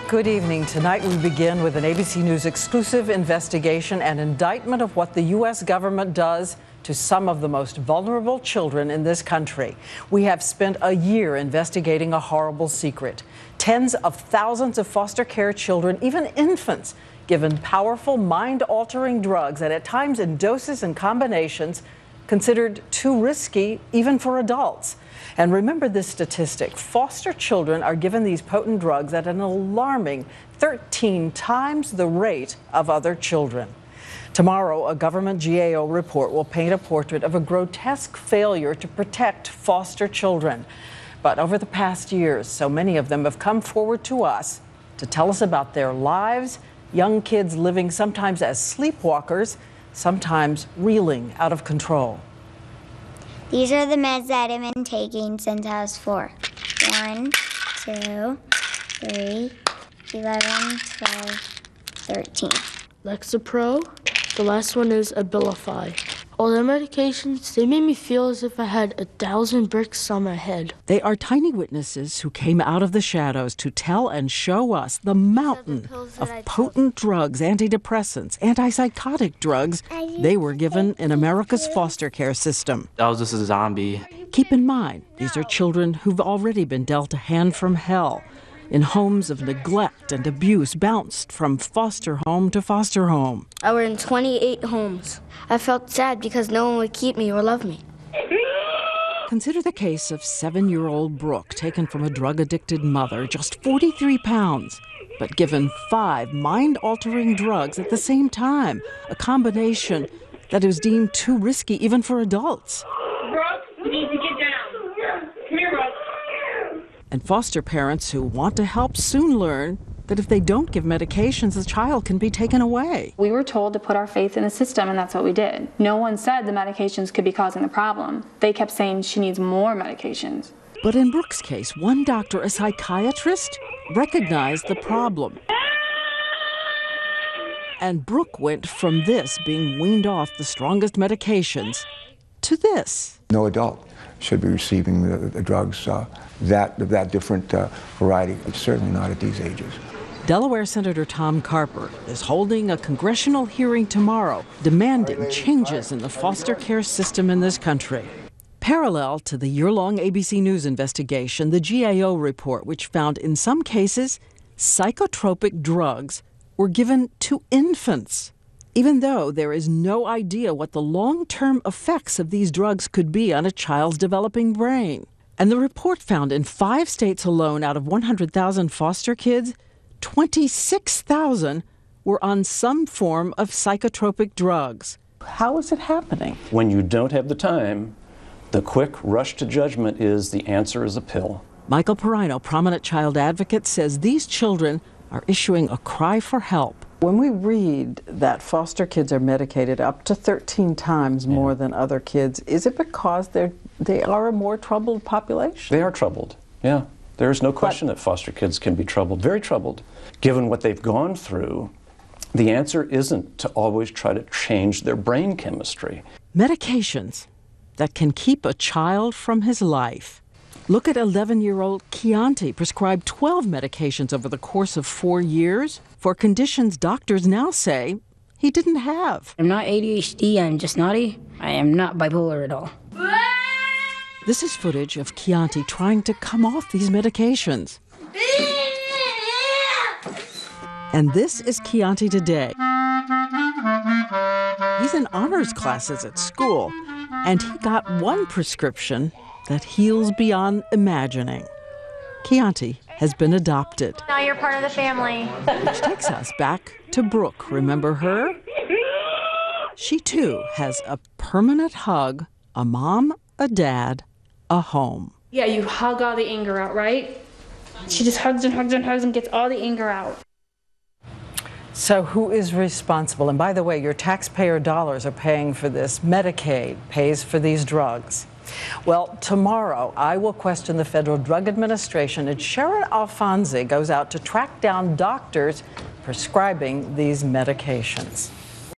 Good evening. Tonight we begin with an ABC News exclusive investigation and indictment of what the U.S. government does to some of the most vulnerable children in this country. We have spent a year investigating a horrible secret. Tens of thousands of foster care children, even infants, given powerful mind-altering drugs and at times in doses and combinations considered too risky even for adults. And remember this statistic: foster children are given these potent drugs at an alarming 13 times the rate of other children. Tomorrow, a government GAO report will paint a portrait of a grotesque failure to protect foster children. But over the past years, so many of them have come forward to us to tell us about their lives, young kids living sometimes as sleepwalkers, sometimes reeling out of control. These are the meds that I've been taking since I was 4. 1, 2, 3, 11, 12, 13. Lexapro. The last one is Abilify. All the medications, they made me feel as if I had 1,000 bricks on my head. They are tiny witnesses who came out of the shadows to tell and show us the mountain of potent drugs, antidepressants, antipsychotic drugs they were given in America's foster care system. I was just a zombie. Keep in mind, these are children who've already been dealt a hand from hell, in homes of neglect and abuse, bounced from foster home to foster home. I was in 28 homes. I felt sad because no one would keep me or love me. Consider the case of 7-year-old Brooke, taken from a drug-addicted mother, just 43 pounds, but given 5 mind-altering drugs at the same time, a combination that is deemed too risky even for adults. Brooke, you need to get down. Come here, Brooke. And foster parents who want to help soon learn that if they don't give medications, the child can be taken away. We were told to put our faith in the system, and that's what we did. No one said the medications could be causing the problem. They kept saying she needs more medications. But in Brooke's case, one doctor, a psychiatrist, recognized the problem. And Brooke went from this, being weaned off the strongest medications, to this. No adult should be receiving the drugs that different variety, certainly not at these ages. Delaware Senator Tom Carper is holding a congressional hearing tomorrow demanding changes in the foster care system in this country. Parallel to the year-long ABC News investigation, the GAO report, which found in some cases psychotropic drugs were given to infants, even though there is no idea what the long-term effects of these drugs could be on a child's developing brain. And the report found in 5 states alone, out of 100,000 foster kids, 26,000 were on some form of psychotropic drugs. How is it happening? When you don't have the time, the quick rush to judgment is the answer is a pill. Michael Perino, prominent child advocate, says these children are issuing a cry for help. When we read that foster kids are medicated up to 13 times more than other kids, is it because they are a more troubled population? They are troubled, yeah. There is no question that foster kids can be troubled, very troubled. Given what they've gone through, the answer isn't to always try to change their brain chemistry. Medications that can keep a child from his life. Look at 11-year-old Chianti, prescribed 12 medications over the course of 4 years for conditions doctors now say he didn't have. I'm not ADHD, I'm just naughty. I am not bipolar at all. This is footage of Chianti trying to come off these medications. And this is Chianti today. He's in honors classes at school, and he got one prescription that heals beyond imagining. Chianti has been adopted. Now you're part of the family. Which takes us back to Brooke. Remember her? She too has a permanent hug, a mom, a dad, a home. Yeah, you hug all the anger out, right? She just hugs and hugs and hugs and gets all the anger out. So who is responsible? And by the way, your taxpayer dollars are paying for this. Medicaid pays for these drugs. Well, tomorrow I will question the Federal Drug Administration, and Sharon Alfonsi goes out to track down doctors prescribing these medications.